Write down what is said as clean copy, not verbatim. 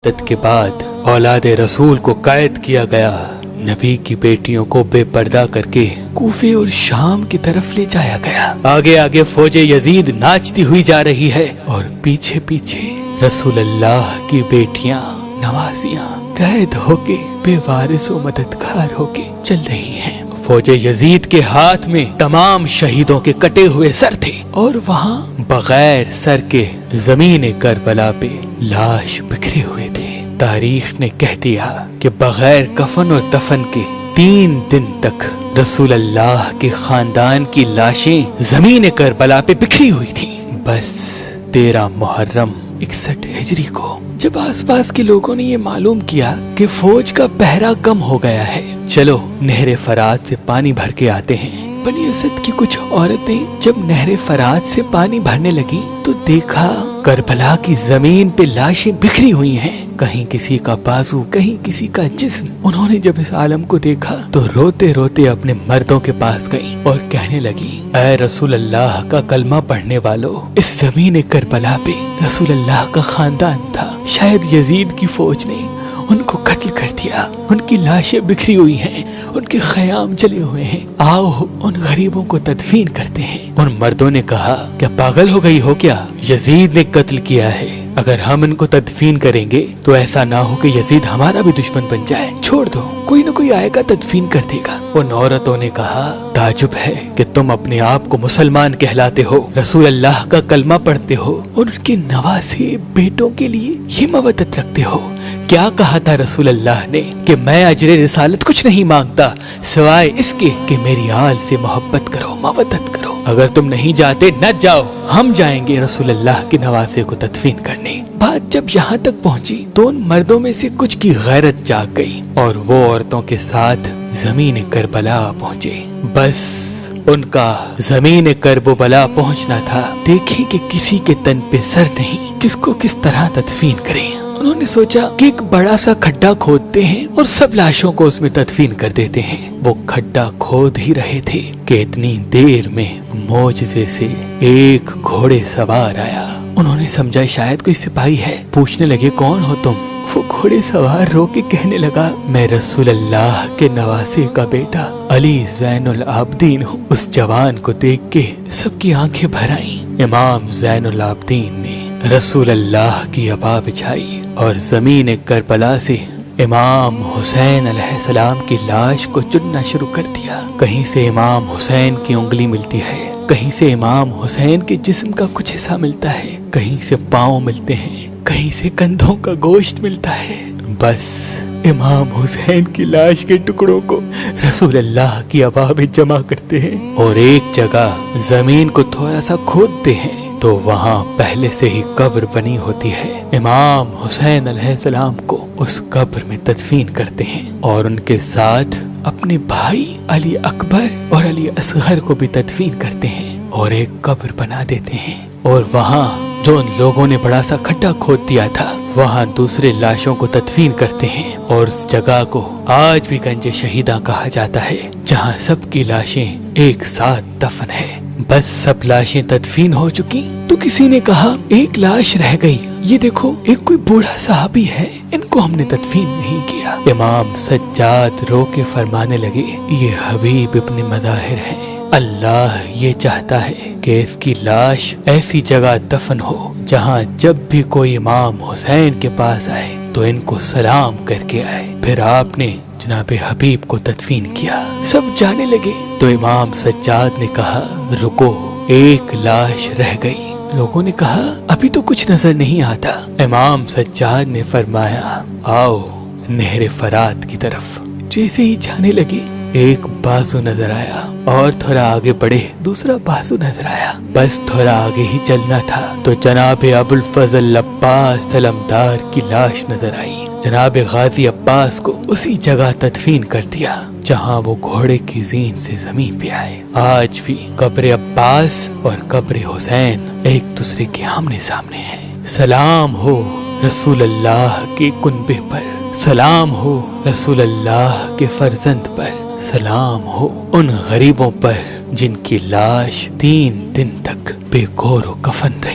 مدت کے بعد اولاد رسول کو قید کیا گیا، نبی کی بیٹیوں کو بے پردہ کر کے کوفے اور شام کی طرف لے جایا گیا۔ آگے آگے فوج یزید ناچتی ہوئی جا رہی ہے اور پیچھے پیچھے رسول اللہ کی بیٹیاں نوازیاں قید ہو کے بے وارث و مددگار ہو کے چل رہی ہیں۔ فوج یزید کے ہاتھ میں تمام شہیدوں کے کٹے ہوئے سر تھے اور وہاں بغیر سر کے زمین کربلا پہ لاش بکھرے ہوئے تھے۔ تاریخ نے کہہ دیا کہ بغیر کفن اور دفن کے 3 دن تک رسول اللہ کے خاندان کی لاشیں زمین کربلا پہ بکھری ہوئی تھی۔ بس 13 محرم 61 ہجری کو جب آس پاس کے لوگوں نے یہ معلوم کیا کہ فوج کا پہرا کم ہو گیا ہے، چلو نہر فرات سے پانی بھر کے آتے ہیں۔ بنی اسد کی کچھ عورتیں جب نہر فرات سے پانی بھرنے لگی تو دیکھا کربلا کی زمین پہ لاشیں بکھری ہوئی ہیں، کہیں کسی کا بازو، کہیں کسی کا جسم۔ انہوں نے جب اس عالم کو دیکھا تو روتے روتے اپنے مردوں کے پاس گئی اور کہنے لگی، اے رسول اللہ کا کلمہ پڑھنے والو، اس زمین کربلا پہ رسول اللہ کا خاندان تھا، شاید یزید کی فوج نے ان کو قتل کر دیا، ان کی لاشیں بکھری ہوئی ہیں، ان کے خیام جلے ہوئے ہیں، آؤ ان غریبوں کو تدفین کرتے ہیں۔ ان مردوں نے کہا، کیا پاگل ہو گئی ہو کیا؟ یزید نے قتل کیا ہے، اگر ہم ان کو تدفین کریں گے تو ایسا نہ ہو کہ یزید ہمارا بھی دشمن بن جائے، چھوڑ دو، کوئی نہ کوئی آئے گا تدفین کر دے گا۔ ان عورتوں نے کہا، تعجب ہے کہ تم اپنے آپ کو مسلمان کہلاتے ہو، رسول اللہ کا کلمہ پڑھتے ہو اور ان کے نواسے بیٹوں کے لیے یہ مودت رکھتے ہو۔ کیا کہا تھا رسول اللہ نے کہ میں اجر رسالت کچھ نہیں مانگتا سوائے اس کے کہ میری آل سے محبت کرو، مودت کرو۔ اگر تم نہیں جاتے نہ جاؤ، ہم جائیں گے رسول اللہ کے نواسے کو تدفین کرنے۔ بات جب یہاں تک پہنچی تو ان مردوں میں سے کچھ کی غیرت جاگ گئی اور وہ عورتوں کے ساتھ زمین کربلا پہنچے۔ بس ان کا زمین کرب و بلا پہنچنا تھا، دیکھیں کہ کسی کے تن پہ سر نہیں، کس کو کس طرح تدفین کریں۔ انہوں نے سوچا کہ ایک بڑا سا کھڈا کھودتے ہیں اور سب لاشوں کو اس میں تدفین کر دیتے ہیں۔ وہ کھڈا کھود ہی رہے تھے کہ اتنی دیر میں معجزے سے ایک گھوڑے سوار آیا۔ انہوں نے سمجھا شاید کوئی سپاہی ہے، پوچھنے لگے، کون ہو تم؟ وہ گھوڑے سوار رو کے کہنے لگا، میں رسول اللہ کے نواسے کا بیٹا علی زین العابدین ہوں۔ اس جوان کو دیکھ کے سب کی آنکھیں بھر آئیں۔ امام زین العابدین نے رسول اللہ کی عبا بچھائی اور زمین کربلا سے امام حسین علیہ السلام کی لاش کو چننا شروع کر دیا۔ کہیں سے امام حسین کی انگلی ملتی ہے، کہیں سے امام حسین کے جسم کا کچھ حصہ ملتا ہے، کہیں سے پاؤں ملتے ہیں، کہیں سے کندھوں کا گوشت ملتا ہے۔ بس امام حسین کی لاش کے ٹکڑوں کو رسول اللہ کی عبا میں جمع کرتے ہیں اور ایک جگہ زمین کو تھوڑا سا کھودتے ہیں تو وہاں پہلے سے ہی قبر بنی ہوتی ہے۔ امام حسین علیہ السلام کو اس قبر میں تدفین کرتے ہیں اور ان کے ساتھ اپنے بھائی علی اکبر اور علی اصغر کو بھی تدفین کرتے ہیں اور ایک قبر بنا دیتے ہیں، اور وہاں جو ان لوگوں نے بڑا سا کھڈا کھود دیا تھا وہاں دوسرے لاشوں کو تدفین کرتے ہیں، اور اس جگہ کو آج بھی گنج شہیداں کہا جاتا ہے، جہاں سب کی لاشیں ایک ساتھ دفن ہے۔ بس سب لاشیں تدفین ہو چکی تو کسی نے کہا، ایک لاش رہ گئی، یہ دیکھو ایک کوئی بوڑھا صحابی ہے، ان کو ہم نے تدفین نہیں کیا۔ امام سجاد رو کے فرمانے لگے، یہ حبیب ابن مظاہر ہیں، اللہ یہ چاہتا ہے کہ اس کی لاش ایسی جگہ دفن ہو جہاں جب بھی کوئی امام حسین کے پاس آئے تو ان کو سلام کر کے آئے۔ پھر آپ نے جناب حبیب کو تدفین کیا۔ سب جانے لگے تو امام سجاد نے کہا، رکو، ایک لاش رہ گئی۔ لوگوں نے کہا، ابھی تو کچھ نظر نہیں آتا۔ امام سجاد نے فرمایا، آؤ نہر فرات کی طرف۔ جیسے ہی جانے لگے ایک بازو نظر آیا اور تھوڑا آگے بڑھے دوسرا بازو نظر آیا، بس تھوڑا آگے ہی چلنا تھا تو جناب ابو الفضل عباس سلمدار کی لاش نظر آئی۔ جناب غازی عباس کو اسی جگہ تدفین کر دیا جہاں وہ گھوڑے کی زین سے زمین پہ آئے۔ آج بھی قبر عباس اور قبر حسین ایک دوسرے کے آمنے سامنے ہیں۔ سلام ہو رسول اللہ کے کنبے پر، سلام ہو رسول اللہ کے فرزند پر، سلام ہو ان غریبوں پر جن کی لاش 3 دن تک بے گور و کفن رہی۔